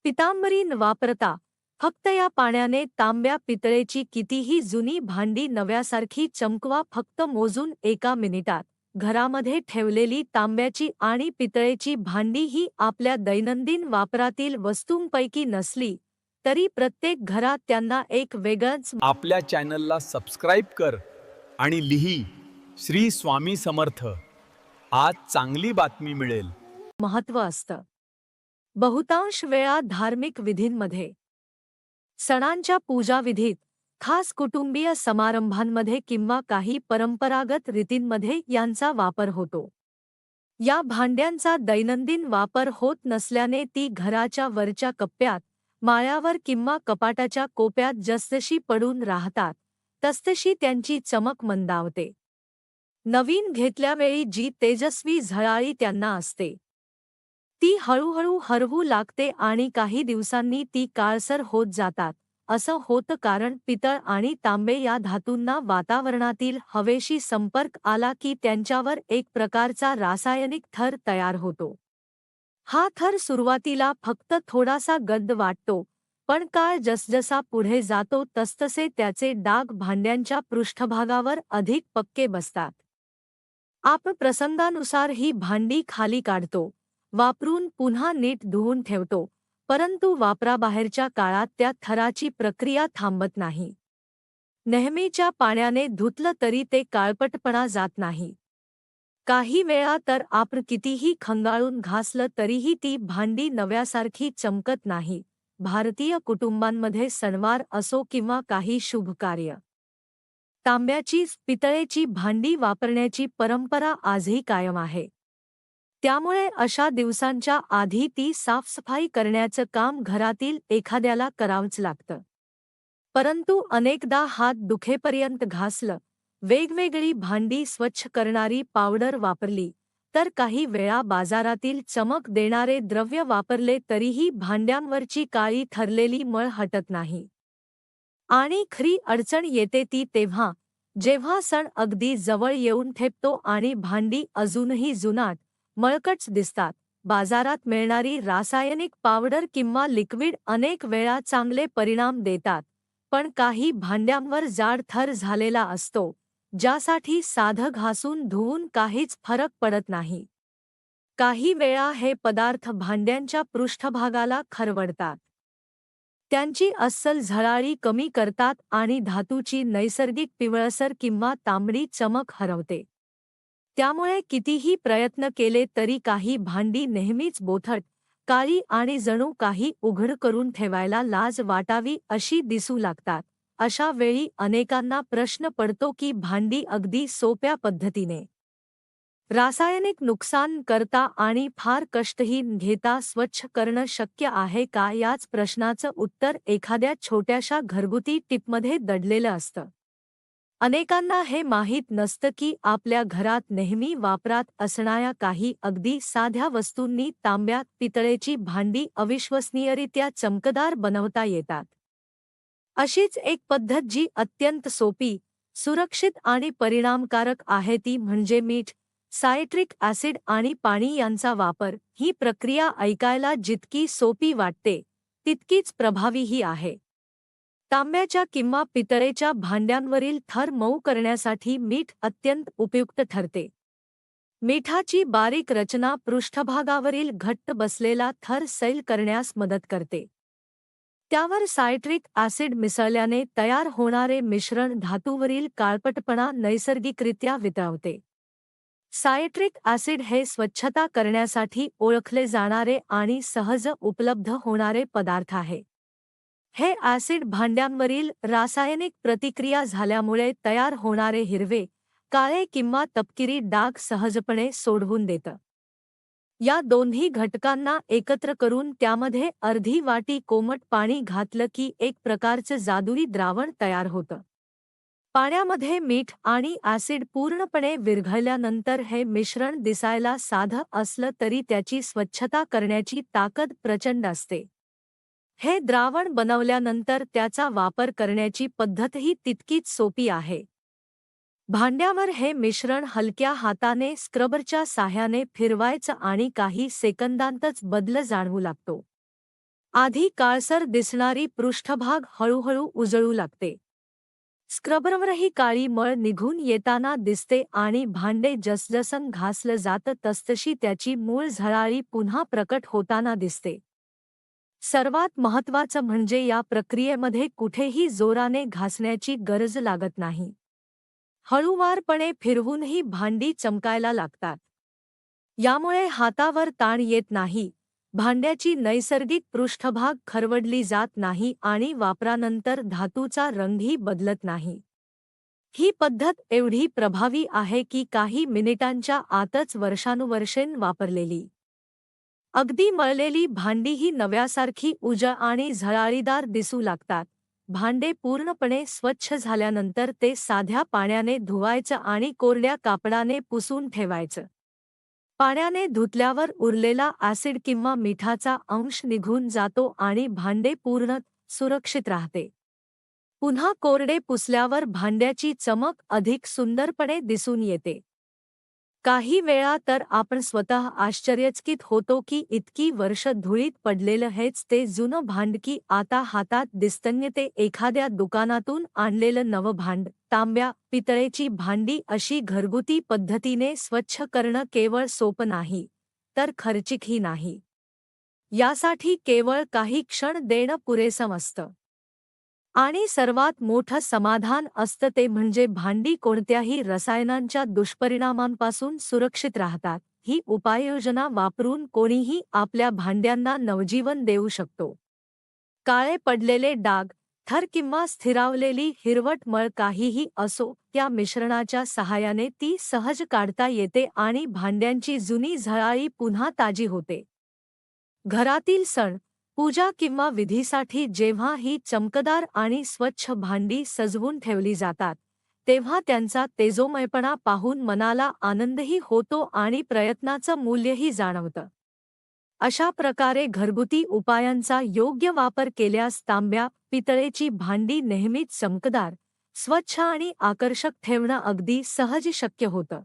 पितांबरी न वापरता फक्त या पाण्याने तांब्या पितळेची कितीही जुनी भांडी नव्यासारखी चमकवा. फक्त मोजून 1 मिनिटात घरामध्ये ठेवलेली तांब्याची आणि पितळेची भांडी ही आपल्या दैनंदिन वापरातील वस्तूंपैकी नसली तरी प्रत्येक घरात त्यांना एक वेगळंच आपल्या चॅनलला सबस्क्राईब कर आणि लिही श्री स्वामी समर्थ. आज चांगली बातमी मिळेल. महत्त्व असतं. बहुतांश वेळा धार्मिक विधींमध्ये, सणांच्या पूजाविधीत, खास कुटुंबीय समारंभांमध्ये किंवा काही परंपरागत रीतींमध्ये यांचा वापर होतो. या भांड्यांचा दैनंदिन वापर होत नसल्याने ती घराच्या वरच्या कप्प्यात, माळ्यावर किंवा कपाटाच्या कोपऱ्यात जसजशी पडून राहतात तसतशी त्यांची चमक मंदावते. नवीन घेतल्यावेळी जी तेजस्वी झळाळी त्यांना असते ती हळूहळू हरवू लागते आणि काही दिवसांनी ती काळसर होत जातात. असं होतं कारण पितळ आणि तांबे या धातूंना वातावरणातील हवेशी संपर्क आला की त्यांच्यावर एक प्रकारचा रासायनिक थर तयार होतो. हा थर सुरुवातीला फक्त थोडासा गडद वाटतो, पण काळ जसजसा पुढे जातो तसतसे त्याचे डाग भांड्यांच्या पृष्ठभागावर अधिक पक्के बसतात. आपण प्रसंगानुसार ही भांडी खाली काढतो, वापरून पुन्हा नीट धुवून ठेवतो, परंतु वापराबाहेरच्या काळात त्या थराची प्रक्रिया थांबत नाही. नेहमीच्या पाण्याने धुतलं तरी ते काळपटपणा जात नाही. काही वेळा तर आपण कितीही खंगाळून घासलं तरीही ती भांडी नव्यासारखी चमकत नाही. भारतीय कुटुंबांमध्ये सणवार असो किंवा काही शुभ कार्य, तांब्याची पितळेची भांडी वापरण्याची परंपरा आजही कायम आहे. त्यामुळे अशा दिवसांच्या आधी ती साफसफाई करण्याचं काम घरातील एखाद्याला करावंच लागतं. परंतु अनेकदा हात दुखेपर्यंत घासलं, वेगवेगळी भांडी स्वच्छ करणारी पावडर वापरली, तर काही वेळा बाजारातील चमक देणारे द्रव्य वापरले तरीही भांड्यांवरची काळी थरलेली मळ हटत नाही. आणि खरी अडचण येते ती तेव्हा, जेव्हा सण अगदी जवळ येऊन ठेपतो आणि भांडी अजूनही जुनाट, मळकट दिसतात. बाजारात मिळणारी रासायनिक पावडर किंवा लिक्विड अनेक वेळा चांगले परिणाम देतात, पण काही भांड्यांवर जाड थर झालेला असतो, ज्यासाठी साधं घासून धुवून काहीच फरक पडत नाही. काही वेळा हे पदार्थ भांड्यांच्या पृष्ठभागाला खरवडतात, त्यांची अस्सल झळाळी कमी करतात आणि धातूची नैसर्गिक पिवळसर किंवा तांबडी चमक हरवते. त्यामुळे कितीही प्रयत्न केले तरी काही भांडी नेहमीच बोथट, काळी आणि जणू काही उघड करून ठेवायला लाज वाटावी अशी दिसू लागतात. अशा वेळी अनेकांना प्रश्न पडतो की भांडी अगदी सोप्या पद्धतीने, रासायनिक नुकसान करता आणि फार कष्टही घेता स्वच्छ करणं शक्य आहे का? याच प्रश्नाचं उत्तर एखाद्या छोट्याशा घरगुती टिपमध्ये दडलेलं असतं. अनेकांना हे माहीत नसतं की आपल्या घरात नेहमी वापरात असणाऱ्या काही अगदी साध्या वस्तूंनी तांब्या पितळेची भांडी अविश्वसनीयरित्या चमकदार बनवता येतात. अशीच एक पद्धत जी अत्यंत सोपी, सुरक्षित आणि परिणामकारक आहे ती म्हणजे मीठ, सायट्रिक ॲसिड आणि पाणी यांचा वापर. ही प्रक्रिया ऐकायला जितकी सोपी वाटते तितकीच प्रभावीही आहे. तांब्याच्या किंवा पितळेच्या भांड्यांवरील थर मऊ करण्यासाठी मीठ अत्यंत उपयुक्त ठरते. मिठाची बारीक रचना पृष्ठभागावरील घट्ट बसलेला थर सैल करण्यास मदत करते. त्यावर सायट्रिक ॲसिड मिसळल्याने तयार होणारे मिश्रण धातूवरील काळपटपणा नैसर्गिकरित्या वितळवते. सायट्रिक ॲसिड हे स्वच्छता करण्यासाठी ओळखले जाणारे आणि सहज उपलब्ध होणारे पदार्थ आहे. हे ॲसिड भांड्यांवरील रासायनिक प्रतिक्रिया झाल्यामुळे तयार होणारे हिरवे, काळे किंवा तपकिरी डाग सहजपणे सोडवून देतं. या दोन्ही घटकांना एकत्र करून त्यामध्ये अर्धी वाटी कोमट पाणी घातलं की एक प्रकारचं जादुई द्रावण तयार होतं. पाण्यामध्ये मीठ आणि ॲसिड पूर्णपणे विरघळल्यानंतर हे मिश्रण दिसायला साधं असलं तरी त्याची स्वच्छता करण्याची ताकद प्रचंड असते. हे द्रावण बनवल्यानंतर त्याचा वापर करण्याची पद्धतही तितकीच सोपी आहे. भांड्यावर हे मिश्रण हलक्या हाताने स्क्रबरच्या साहाय्याने फिरवायचं आणि काही सेकंदांतच बदल जाणवू लागतो. आधी काळसर दिसणारी पृष्ठभाग हळूहळू उजळू लागते. स्क्रबरवरही काळी मळ निघून येताना दिसते आणि भांडे जसजसं घासलं जातं तसतशी त्याची मूळ झळाळी पुन्हा प्रकट होताना दिसते. सर्वात महत्त्वाचं म्हणजे या प्रक्रियेमध्ये कुठेही जोराने घासण्याची गरज लागत नाही. हळूवारपणे फिरवूनही भांडी चमकायला लागतात. यामुळे हातावर ताण येत नाही, भांड्याची नैसर्गिक पृष्ठभाग खरवडली जात नाही आणि वापरानंतर धातूचा रंगही बदलत नाही. ही पद्धत एवढी प्रभावी आहे की काही मिनिटांच्या आतच वर्षानुवर्षे वापरलेली अगदी मळलेली भांडीही नव्यासारखी उजळ आणि झळाळीदार दिसू लागतात. भांडे पूर्णपणे स्वच्छ झाल्यानंतर ते साध्या पाण्याने धुवायचं आणि कोरड्या कापडाने पुसून ठेवायचं. पाण्याने धुतल्यावर उरलेला ॲसिड किंवा मिठाचा अंश निघून जातो आणि भांडे पूर्ण सुरक्षित राहते. पुन्हा कोरडे पुसल्यावर भांड्याची चमक अधिक सुंदरपणे दिसून येते. काही वेळा तर आपण स्वतः आश्चर्यचकित होतो की इतकी वर्ष धुळीत पडलेलं हेच ते जुनं भांड की आता हातात दिसतंय. ते एखाद्या दुकानातून आणलेलं नवं भांड. तांब्या, पितळेची भांडी अशी घरगुती पद्धतीने स्वच्छ करणं केवळ सोपं नाही, तर खर्चिकही नाही. यासाठी केवळ काही क्षण देणं पुरेसं असतं. आणि सर्वात मोठं समाधान असतं ते म्हणजे भांडी कोणत्याही रसायनांच्या दुष्परिणामांपासून सुरक्षित राहतात. ही उपाययोजना वापरून कोणीही आपल्या भांड्यांना नवजीवन देऊ शकतो. काळे पडलेले डाग, थर किंवा स्थिरावलेली हिरवट मळ काहीही असो, त्या मिश्रणाच्या सहाय्याने ती सहज काढता येते आणि भांड्यांची जुनी झळाळी पुन्हा ताजी होते. घरातील सण, पूजा किंवा विधीसाठी जेव्हा ही चमकदार आणि स्वच्छ भांडी सजवून ठेवली जातात, तेव्हा त्यांचा तेजोमयपणा पाहून मनाला आनंदही होतो आणि प्रयत्नाचं मूल्यही जाणवतं. अशा प्रकारे घरगुती उपायांचा योग्य वापर केल्यास तांब्या, पितळेची भांडी नेहमीच चमकदार, स्वच्छ आणि आकर्षक ठेवणं अगदी सहज शक्य होतं.